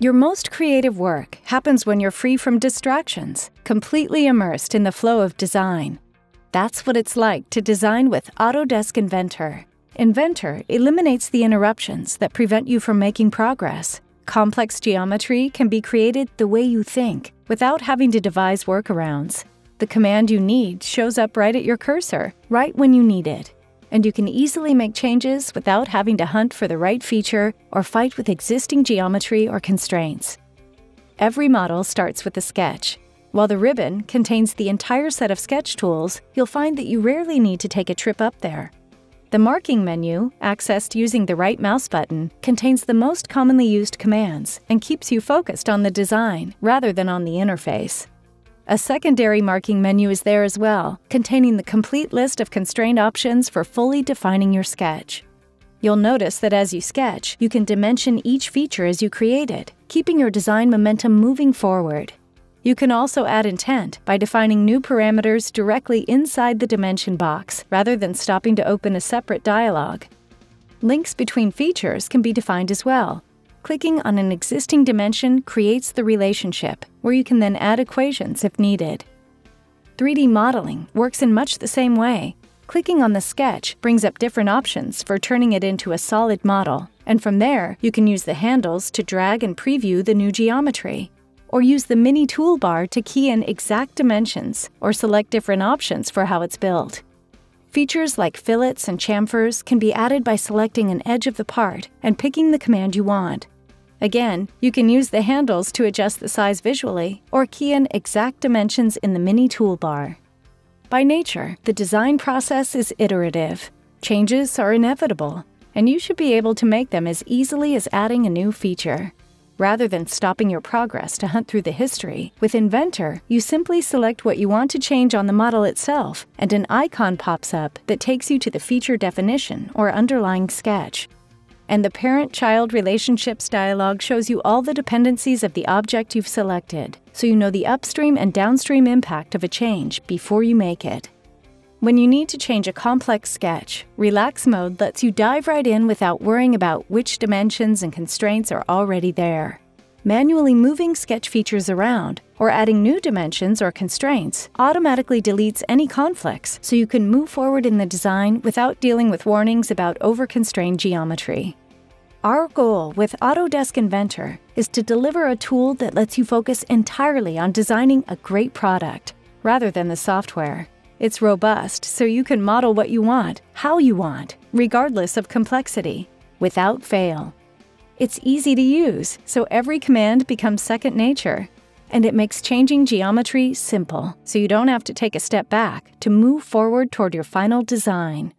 Your most creative work happens when you're free from distractions, completely immersed in the flow of design. That's what it's like to design with Autodesk Inventor. Inventor eliminates the interruptions that prevent you from making progress. Complex geometry can be created the way you think, without having to devise workarounds. The command you need shows up right at your cursor, right when you need it. And you can easily make changes without having to hunt for the right feature or fight with existing geometry or constraints. Every model starts with a sketch. While the ribbon contains the entire set of sketch tools, you'll find that you rarely need to take a trip up there. The marking menu, accessed using the right mouse button, contains the most commonly used commands and keeps you focused on the design rather than on the interface. A secondary marking menu is there as well, containing the complete list of constraint options for fully defining your sketch. You'll notice that as you sketch, you can dimension each feature as you create it, keeping your design momentum moving forward. You can also add intent by defining new parameters directly inside the dimension box, rather than stopping to open a separate dialog. Links between features can be defined as well. Clicking on an existing dimension creates the relationship, where you can then add equations if needed. 3D modeling works in much the same way. Clicking on the sketch brings up different options for turning it into a solid model, and from there, you can use the handles to drag and preview the new geometry, or use the mini toolbar to key in exact dimensions or select different options for how it's built. Features like fillets and chamfers can be added by selecting an edge of the part and picking the command you want. Again, you can use the handles to adjust the size visually or key in exact dimensions in the mini toolbar. By nature, the design process is iterative. Changes are inevitable, and you should be able to make them as easily as adding a new feature. Rather than stopping your progress to hunt through the history, with Inventor, you simply select what you want to change on the model itself, and an icon pops up that takes you to the feature definition or underlying sketch. And the parent-child relationships dialog shows you all the dependencies of the object you've selected, so you know the upstream and downstream impact of a change before you make it. When you need to change a complex sketch, Relax Mode lets you dive right in without worrying about which dimensions and constraints are already there. Manually moving sketch features around or adding new dimensions or constraints automatically deletes any conflicts, so you can move forward in the design without dealing with warnings about over-constrained geometry. Our goal with Autodesk Inventor is to deliver a tool that lets you focus entirely on designing a great product, rather than the software. It's robust, so you can model what you want, how you want, regardless of complexity, without fail. It's easy to use, so every command becomes second nature. And it makes changing geometry simple, so you don't have to take a step back to move forward toward your final design.